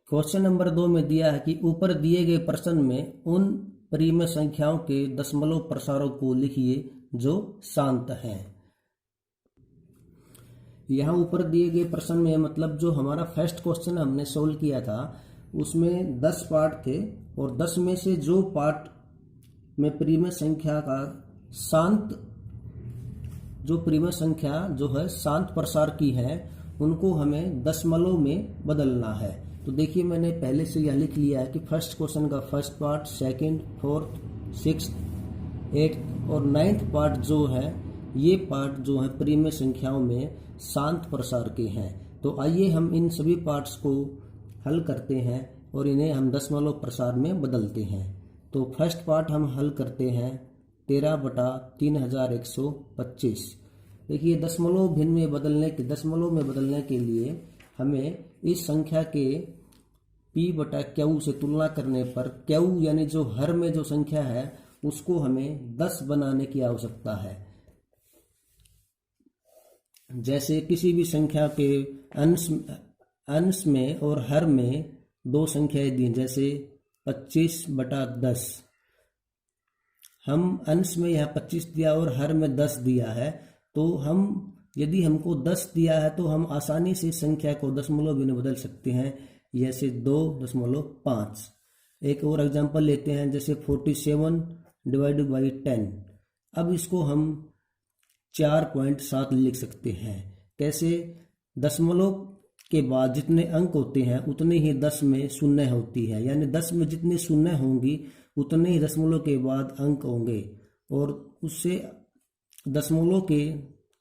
Question number 2 में दिया है कि ऊपर दिए गए प्रश्न में उन परिमेय संख्याओं के दशमलव प्रसारों को लिखिए जो शांत हैं। यहाँ ऊपर दिए गए प्रश्न में मतलब जो हमारा फर्स्ट क्वेश्चन हमने सोल्व किया था उसमें 10 पार्ट थे और 10 में से जो पार्ट में परिमेय संख्या का शांत जो परिमेय संख्या जो है शांत प्रसार की है उनको हमें दशमलव में बदलना है। तो देखिए मैंने पहले से यह लिख लिया है कि फर्स्ट क्वेश्चन का first part, second, fourth, sixth, eighth और नाइन्थ पार्ट जो है ये पार्ट जो है परिमेय संख्याओं में शांत प्रसार के हैं। तो आइए हम इन सभी पार्ट्स को हल करते हैं और इन्हें हम दशमलव प्रसार में बदलते हैं। तो फर्स्ट पार्ट हम हल करते हैं 13/3125। देखिए दशमलव में बदलने के लिए हमें इस संख्या के p/q से तुलना करने पर q यानी जो हर में जो संख्या है उसको हमें 10 बनाने की आवश्यकता है। जैसे किसी भी संख्या के अंश में और हर में दो संख्याएं दी, जैसे 25/10। हम अंश में यहाँ 25 दिया और हर में 10 दिया है, तो हम यदि हमको 10 दिया है तो हम आसानी से संख्या को दशमलव में बदल सकते हैं, जैसे 2.5। एक और एग्जांपल लेते हैं, जैसे 47/10। अब इसको हम 4.7 लिख सकते हैं। कैसे? दशमलव के बाद जितने अंक होते हैं उतने ही 10 में शून्य होती है, यानी 10 में जितनी शून्य होंगी उतने ही दशमलव के बाद अंक होंगे, और उससे दशमलव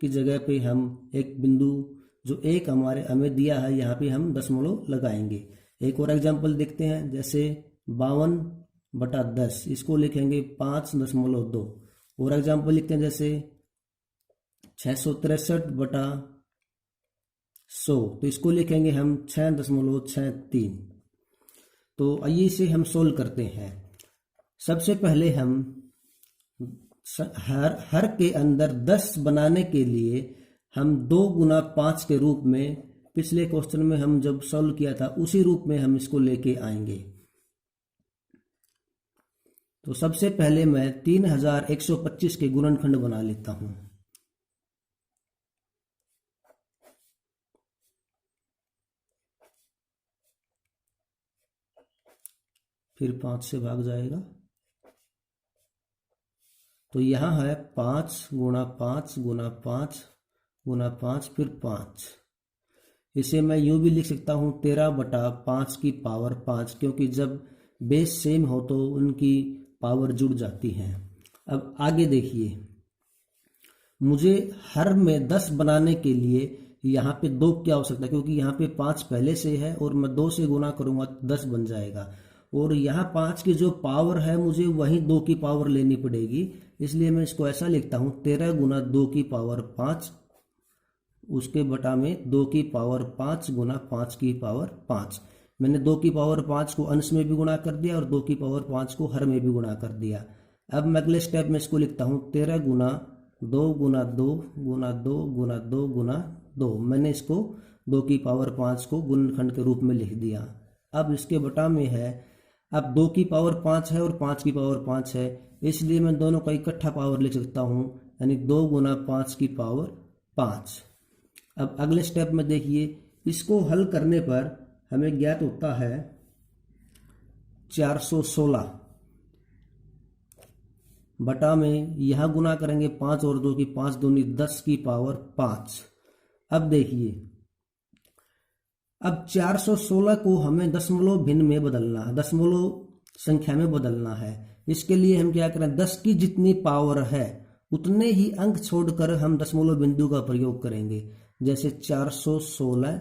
की जगह पे हम एक बिंदु जो एक हमें दिया है यहाँ पे हम दशमलव लगाएंगे। एक और एग्जांपल देखते हैं, जैसे 52/10, इसको लिखेंगे 5.2। और एग्जांपल लिखते हैं जैसे 663/100, तो इसको लिखेंगे हम 6.63। तो आइए इसे हम सोल्व करते हैं। सबसे पहले हम हर के अंदर 10 बनाने के लिए हम 2 × 5 के रूप में, पिछले क्वेश्चन में हम जब सॉल्व किया था उसी रूप में हम इसको लेके आएंगे। तो सबसे पहले मैं 3125 के गुणनखंड बना लेता हूं। फिर 5 से भाग जाएगा, तो यहाँ है 5 × 5 × 5 × 5 फिर 5। इसे मैं यूं भी लिख सकता हूँ 13/5, क्योंकि जब बेस सेम हो तो उनकी पावर जुड़ जाती है। अब आगे देखिए, मुझे हर में 10 बनाने के लिए यहाँ पे 2 की आवश्यकता है, क्योंकि यहाँ पे 5 पहले से है और मैं 2 से गुना करूँगा तो 10 बन जाएगा। और यहाँ 5 की जो पावर है मुझे वही 2 की पावर लेनी पड़ेगी, इसलिए मैं इसको ऐसा लिखता हूँ 13 × 2⁵, उसके बटा में 2⁵ गुना 5⁵। मैंने 2⁵ को अंश में भी गुणा कर दिया और 2⁵ को हर में भी गुणा कर दिया। अब मैं अगले स्टेप में इसको लिखता हूँ 13 × 2 × 2 × 2 × 2 × 2। मैंने इसको 2⁵ को गुणनखंड के रूप में लिख दिया। अब इसके बटा में है, अब 2⁵ है और 5⁵ है, इसलिए मैं दोनों का इकट्ठा पावर लिख सकता हूँ, यानी 2 × 5⁵। अब अगले स्टेप में देखिए, इसको हल करने पर हमें ज्ञात होता है 416 बटा में यहाँ गुना करेंगे 5 और 2 की 5 दूनी 10⁵। अब देखिए, अब 416 को हमें दशमलव भिन्न में बदलना है, दशमलव संख्या में बदलना है। इसके लिए हम क्या करें, 10 की जितनी पावर है उतने ही अंक छोड़कर हम दशमलव बिंदु का प्रयोग करेंगे। जैसे 416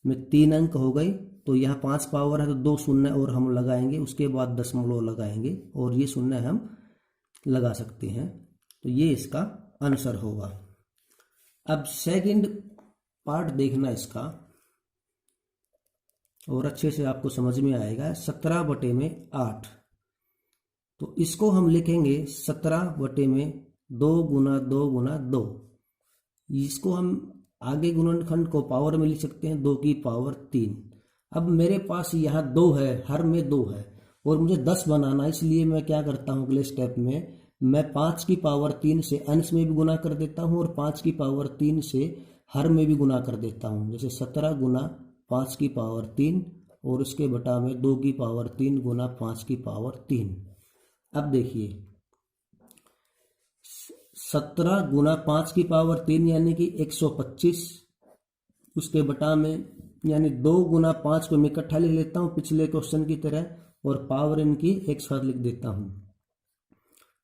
में 3 अंक हो गए, तो यहाँ 5 पावर है तो 2 शून्य और हम लगाएंगे, उसके बाद दशमलव लगाएंगे और ये शून्य हम लगा सकते हैं। तो ये इसका आंसर होगा। अब सेकंड पार्ट देखना इसका, और अच्छे से आपको समझ में आएगा। 17/8, तो इसको हम लिखेंगे 17/2 × 2 × 2। इसको हम आगे गुणनखंड को पावर में लिख सकते हैं 2⁵3। अब मेरे पास यहाँ 2 है, हर में 2 है और मुझे 10 बनाना, इसलिए मैं क्या करता हूँ अगले स्टेप में, मैं 5 की पावर 3 से अंश में भी गुना कर देता हूँ और 5 की पावर 3 से हर में भी गुना कर देता हूँ। जैसे 17 गुना 5 की पावर 3 और उसके बटा में 2 की पावर 3 गुना 5 की पावर 3। अब देखिए 17 गुना 5 की पावर 3 यानी कि 125, उसके बटा में यानी 2 गुना 5 को मैं इकट्ठा लिख लेता हूँ पिछले क्वेश्चन की तरह और पावर इनकी एक साथ लिख देता हूँ।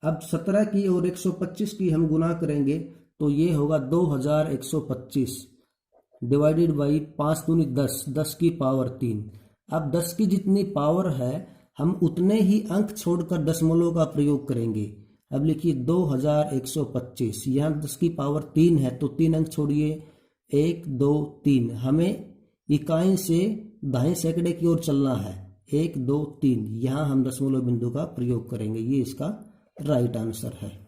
अब 17 की और 125 की हम गुना करेंगे तो ये होगा 2125 डिवाइडेड बाई 5 दूनी 10, 10 की पावर 3। अब 10 की जितनी पावर है हम उतने ही अंक छोड़कर दशमलव का प्रयोग करेंगे। अब लिखिए 2125, यहाँ 10 की पावर 3 है तो 3 अंक छोड़िए, 1 2 3, हमें इकाई से दाएं सैकड़े की ओर चलना है, 1 2 3, यहाँ हम दशमलव बिंदु का प्रयोग करेंगे। ये इसका राइट आंसर है।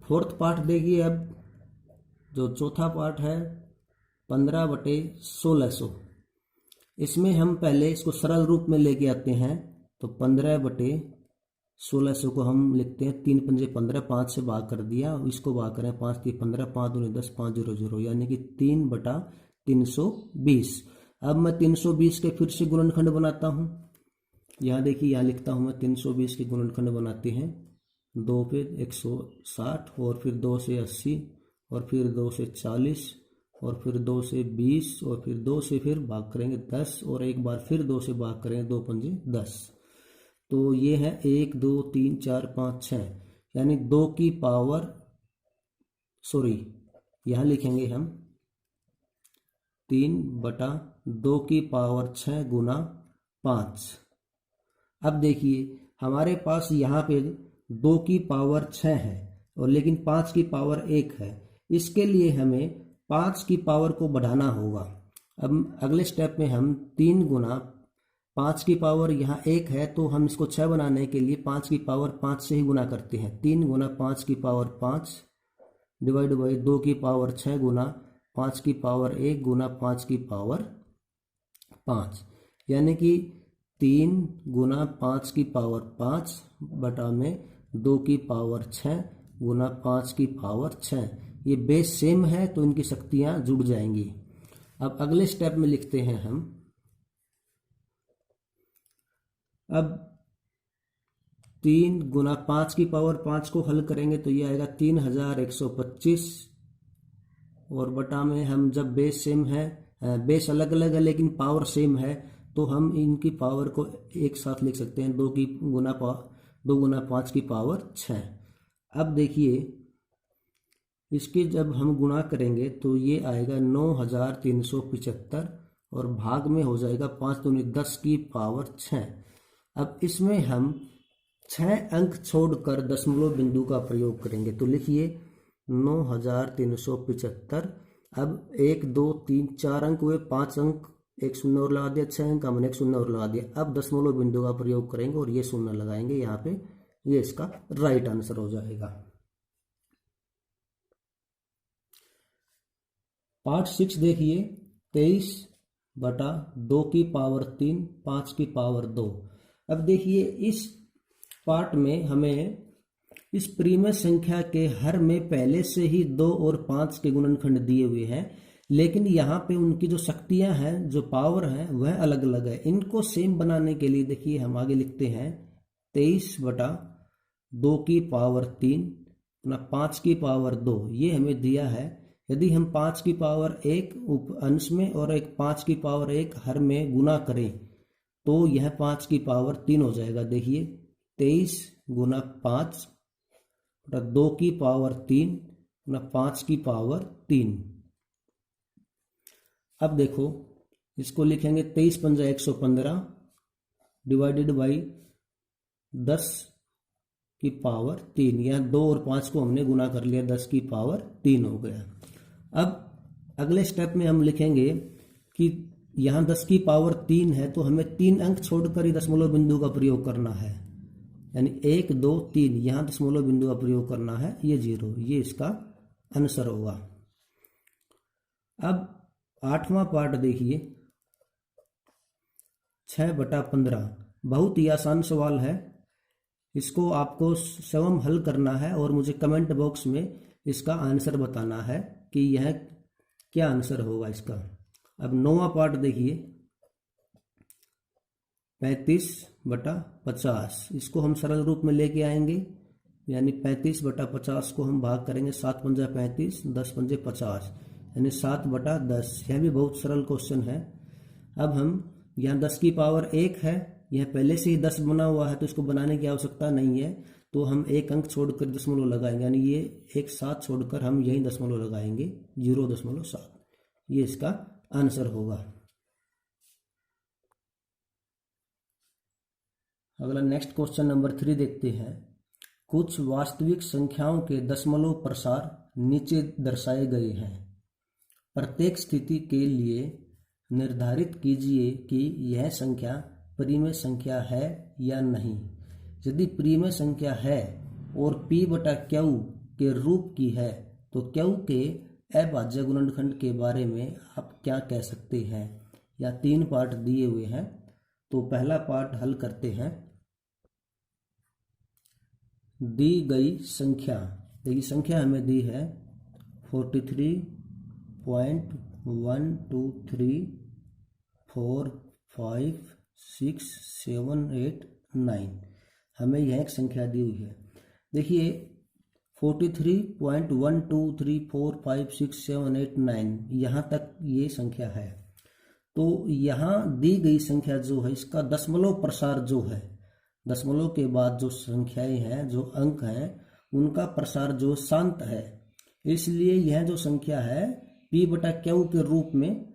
फोर्थ पार्ट देखिए, अब जो चौथा पार्ट है 15/1600, इसमें हम पहले इसको सरल रूप में लेके आते हैं। तो 15/1600 को हम लिखते हैं 3 पंजे 15, 5 से भाग कर दिया, इसको भाग करें 5 3 15, 5 दूनी 10, 5 0 0, यानी कि 3/320। अब मैं 320 के फिर से गुणनखंड बनाता हूँ। यहाँ देखिए, यहाँ लिखता हूँ मैं 320 के गुणनखंड बनाते हैं। 2 पे 160 और फिर 2 से 80 और फिर 2 से 40 और फिर 2 से 20 और फिर 2 से फिर भाग करेंगे 10 और एक बार फिर 2 से भाग करेंगे, 2 पंजे 10। तो ये है 1 2 3 4 5 6, यानी 2 की पावर, सॉरी यहाँ लिखेंगे हम 3/2 की पावर 6 गुना 5। अब देखिए हमारे पास यहाँ पे 2 की पावर 6 है और लेकिन 5 की पावर 1 है, इसके लिए हमें 5 की पावर को बढ़ाना होगा। अब अगले स्टेप में हम 3 गुना 5 की पावर यहाँ 1 है तो हम इसको 6 बनाने के लिए 5 की पावर 5 से ही गुना करते हैं। 3 गुना 5 की पावर 5 डिवाइड बाई 2 की पावर 6 गुना 5 की पावर 1 गुना 5 की पावर 5, यानी कि 3 गुना 5 की पावर 5 बटा में 2 की पावर 6 गुना 5 की पावर 6। ये बेस सेम है तो इनकी शक्तियाँ जुड़ जाएंगी। अब अगले स्टेप में लिखते हैं हम, अब 3 गुना 5 की पावर 5 को हल करेंगे तो ये आएगा 3125 और बटा में हम जब बेस सेम है, बेस अलग अलग है लेकिन पावर सेम है तो हम इनकी पावर को एक साथ लिख सकते हैं, 2 गुना 5 की पावर 6। अब देखिए इसकी जब हम गुणा करेंगे तो ये आएगा 9375 और भाग में हो जाएगा 5 दूनी 10 की पावर 6। अब इसमें हम 6 अंक छोड़कर दशमलव बिंदु का प्रयोग करेंगे तो लिखिए 9375। अब 1 2 3 4 अंक हुए, 5 अंक एक शून्य और लगा दिया, 6 अंक हमने एक शून्य और लगा दिया। अब दशमलव बिंदु का प्रयोग करेंगे और ये शून्य लगाएंगे यहाँ पे, ये इसका राइट आंसर हो जाएगा। पार्ट 6 देखिए, 23/2 की पावर 3 5 की पावर 2। अब देखिए इस पार्ट में हमें इस प्रीमियम संख्या के हर में पहले से ही 2 और 5 के गुणनखंड दिए हुए हैं, लेकिन यहाँ पे उनकी जो शक्तियाँ हैं, जो पावर है वह अलग अलग है। इनको सेम बनाने के लिए देखिए हम आगे लिखते हैं 23/2 की पावर 3 ना 5 की पावर 2, ये हमें दिया है। यदि हम 5 की पावर 1 अंश में और एक 5 की पावर 1 हर में गुना करें तो यह 5 की पावर 3 हो जाएगा। देखिए 23 गुना 5 2 की पावर 3 गुना 5 की पावर 3। अब देखो इसको लिखेंगे 23 पंजा 115 डिवाइडेड बाई 10 की पावर 3, यहाँ 2 और 5 को हमने गुना कर लिया, 10 की पावर 3 हो गया। अब अगले स्टेप में हम लिखेंगे कि यहाँ 10 की पावर 3 है तो हमें 3 अंक छोड़कर ही दशमलव बिंदु का प्रयोग करना है, यानी 1 2 3, यहाँ दशमलव बिंदु का प्रयोग करना है, ये 0, ये इसका आंसर होगा। अब 8वां पार्ट देखिए, 6/15। बहुत ही आसान सवाल है, इसको आपको स्वयं हल करना है और मुझे कमेंट बॉक्स में इसका आंसर बताना है कि यह क्या आंसर होगा इसका। अब 9वां पार्ट देखिए, 35/50। इसको हम सरल रूप में लेके आएंगे, यानी 35/50 को हम भाग करेंगे, 7×5 35, 10×5 50, यानी 7/10। यह भी बहुत सरल क्वेश्चन है। अब हम यहाँ 10 की पावर 1 है, यह पहले से ही 10 बना हुआ है तो इसको बनाने की आवश्यकता नहीं है, तो हम एक अंक छोड़कर दशमलव लगाएंगे, यानी ये एक 7 छोड़कर हम यही दशमलव लगाएंगे, 0.7। ये इसका आंसर होगा। अगला नेक्स्ट क्वेश्चन नंबर 3 देखते हैं। कुछ वास्तविक संख्याओं के दशमलव प्रसार नीचे दर्शाए गए हैं। प्रत्येक स्थिति के लिए निर्धारित कीजिए कि यह संख्या परिमेय संख्या है या नहीं। यदि परिमेय संख्या है और p/q के रूप की है तो q के अभाज्य गुणनखंड के बारे में आप क्या कह सकते हैं। या 3 पार्ट दिए हुए हैं, तो पहला पार्ट हल करते हैं। दी गई संख्या, देखिए संख्या हमें दी है 43.123456789। हमें यह एक संख्या दी हुई है। देखिए 43.123456789 यहाँ तक ये संख्या है। तो यहाँ दी गई संख्या जो है, इसका दशमलव प्रसार जो है, दशमलव के बाद जो संख्याएं हैं, जो अंक हैं, उनका प्रसार जो शांत है, इसलिए यह जो संख्या है p/q के रूप में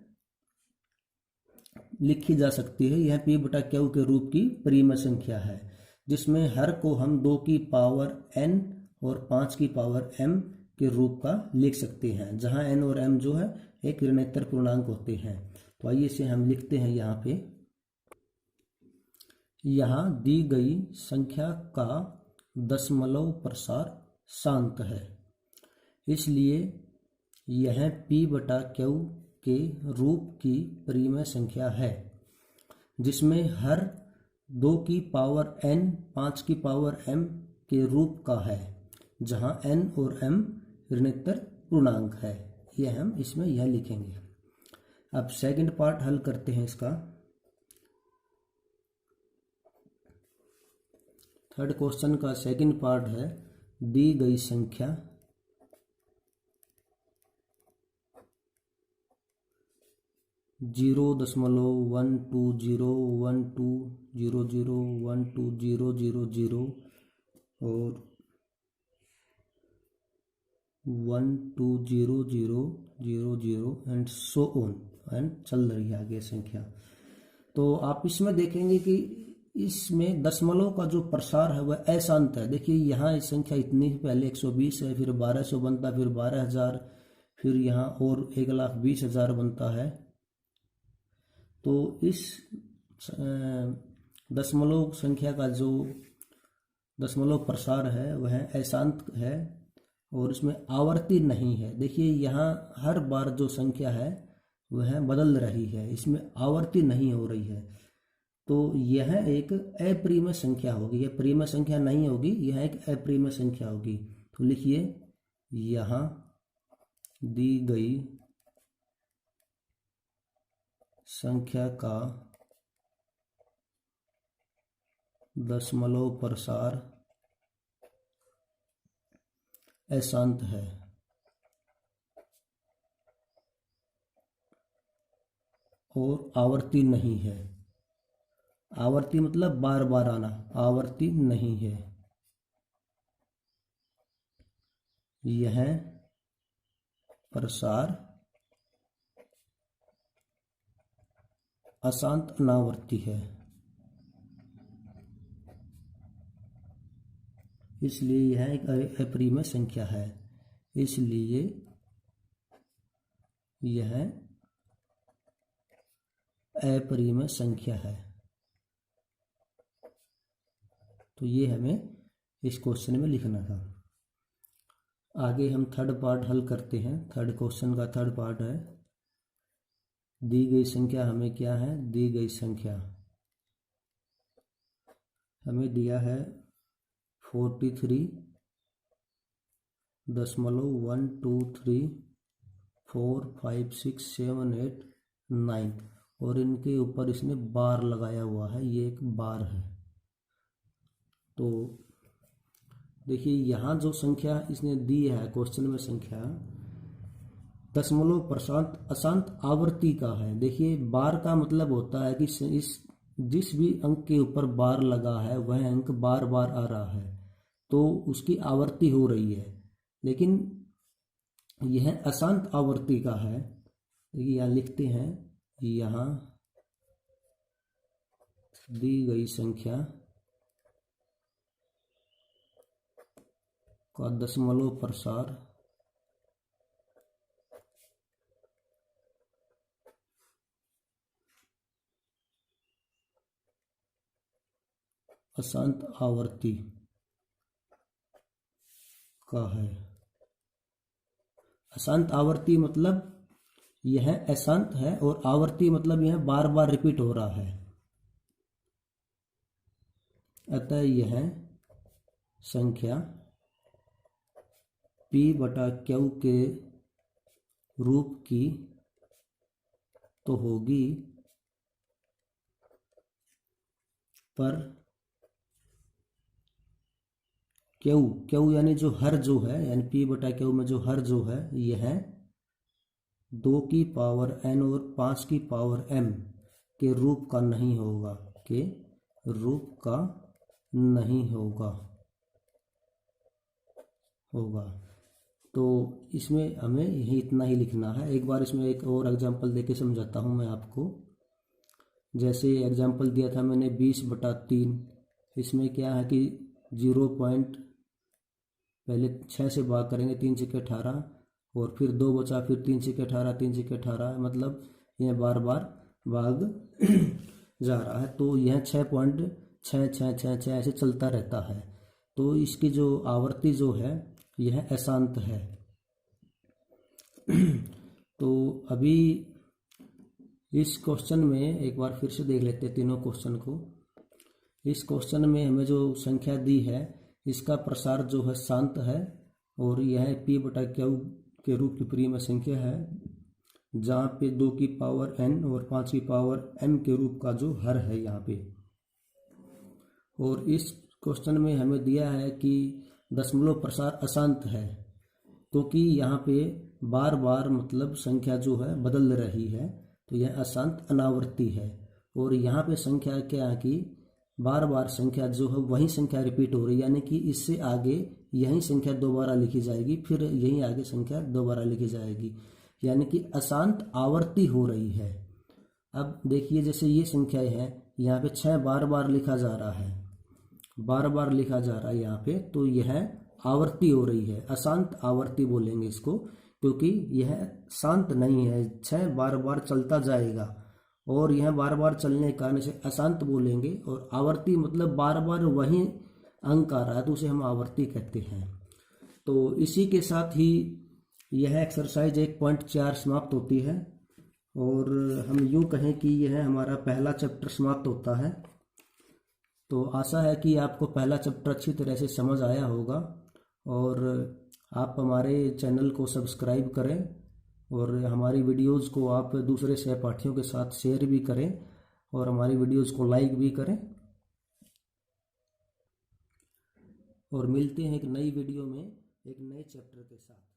लिखी जा सकती है। यह p/q के रूप की परिमेय संख्या है, जिसमें हर को हम 2 की पावर n और 5 की पावर m के रूप का लिख सकते हैं, जहां n और m जो है एक ऋणात्मक पूर्णांक होते हैं। तो आइए इसे हम लिखते हैं यहाँ पे। यहाँ दी गई संख्या का दशमलव प्रसार शांत है, इसलिए यह p/q के रूप की परिमेय संख्या है, जिसमें हर 2 की पावर n 5 की पावर m के रूप का है, जहां n और m ऋणात्मक पूर्णांक है। यह हम इसमें यह लिखेंगे। अब सेकंड पार्ट हल करते हैं इसका। थर्ड क्वेश्चन का सेकंड पार्ट है, दी गई संख्या 0.1201200120000 और 120000 एंड सो ऑन, एंड चल रही है आगे संख्या। तो आप इसमें देखेंगे कि इसमें दशमलव का जो प्रसार है वह अशांत है। देखिए यहाँ इस संख्या इतनी, पहले 120 है, फिर 1200 बनता, फिर 12,000, फिर यहाँ और 1,20,000 बनता है। तो इस दशमलव संख्या का जो दशमलव प्रसार है वह अशांत है और इसमें आवर्ती नहीं है। देखिए यहाँ हर बार जो संख्या है वह बदल रही है, इसमें आवर्ती नहीं हो रही है। तो यह एक अपरिमेय संख्या होगी, यह परिमेय संख्या नहीं होगी, यह एक अपरिमेय संख्या होगी। तो लिखिए यहाँ दी गई संख्या का दशमलव प्रसार अशांत है और आवर्ती नहीं है। आवर्ती मतलब बार बार आना, आवर्ती नहीं है। यह प्रसार अशांत अनावर्ती है, इसलिए यह एक अपरिमेय संख्या है, इसलिए यह अपरिमेय संख्या है। तो ये हमें इस क्वेश्चन में लिखना था। आगे हम थर्ड पार्ट हल करते हैं। थर्ड क्वेश्चन का थर्ड पार्ट है, दी गई संख्या हमें क्या है, दी गई संख्या हमें दिया है 43.123456789 और इनके ऊपर इसने बार लगाया हुआ है, ये एक बार है। तो देखिए यहाँ जो संख्या इसने दी है क्वेश्चन में, संख्या दशमलव प्रशांत अशांत आवर्ती का है। देखिए बार का मतलब होता है कि इस जिस भी अंक के ऊपर बार लगा है वह अंक बार बार आ रहा है तो उसकी आवर्ती हो रही है, लेकिन यह अशांत आवर्ती का है। देखिए यहाँ लिखते हैं, यहाँ दी गई संख्या का दशमलव प्रसार अशांत आवर्ती का है। अशांत आवर्ती मतलब यह अशांत है और आवर्ती मतलब यह बार बार रिपीट हो रहा है। अतः यह संख्या P/Q के रूप की तो होगी, पर Q यानी जो हर जो है, यानी P/Q में जो हर जो है यह 2 की पावर n और 5 की पावर m के रूप का नहीं होगा, के रूप का नहीं होगा। तो इसमें हमें यही इतना ही लिखना है। एक बार इसमें एक और एग्जांपल देके समझाता हूँ मैं आपको। जैसे एग्जांपल दिया था मैंने 20/3, इसमें क्या है कि 0 पॉइंट पहले 6 से भाग करेंगे, 3 6 18 और फिर 2 बचा, फिर 3 6 18, 3 6 18, मतलब यह बार बार भाग जा रहा है। तो यह 6.66666 ऐसे चलता रहता है। तो इसकी जो आवर्ती जो है यह अशांत है। तो अभी इस क्वेश्चन में एक बार फिर से देख लेते हैं तीनों क्वेश्चन को। इस क्वेश्चन में हमें जो संख्या दी है इसका प्रसार जो है शांत है और यह P/Q के रूप की प्रिय संख्या है, जहाँ पे 2 की पावर n और 5 की पावर m के रूप का जो हर है यहाँ पे। और इस क्वेश्चन में हमें दिया है कि दशमलव प्रसार अशांत है, क्योंकि यहाँ पे बार बार मतलब संख्या जो है बदल रही है, तो यह अशांत अनावर्ती है। और यहाँ पे संख्या क्या है कि बार बार संख्या जो है वही संख्या रिपीट हो रही है, यानी कि इससे आगे यही संख्या दोबारा लिखी जाएगी, फिर यही आगे संख्या दोबारा लिखी जाएगी, यानी कि अशांत आवर्ती हो रही है। अब देखिए जैसे ये संख्या है, यहाँ पे 6 बार बार लिखा जा रहा है, बार बार लिखा जा रहा है यहाँ पे, तो यह आवर्ती हो रही है, अशांत आवर्ती बोलेंगे इसको, क्योंकि यह शांत नहीं है, 6 बार बार चलता जाएगा और यह बार बार चलने के कारण इसे अशांत बोलेंगे। और आवर्ती मतलब बार बार वही अंक आ रहा है, तो उसे हम आवर्ती कहते हैं। तो इसी के साथ ही यह एक्सरसाइज 1.4 समाप्त होती है और हम यूँ कहें कि यह हमारा पहला चैप्टर समाप्त होता है। तो आशा है कि आपको पहला चैप्टर अच्छी तरह से समझ आया होगा और आप हमारे चैनल को सब्सक्राइब करें और हमारी वीडियोज़ को आप दूसरे सहपाठियों के साथ शेयर भी करें और हमारी वीडियोज़ को लाइक भी करें। और मिलते हैं एक नई वीडियो में एक नए चैप्टर के साथ।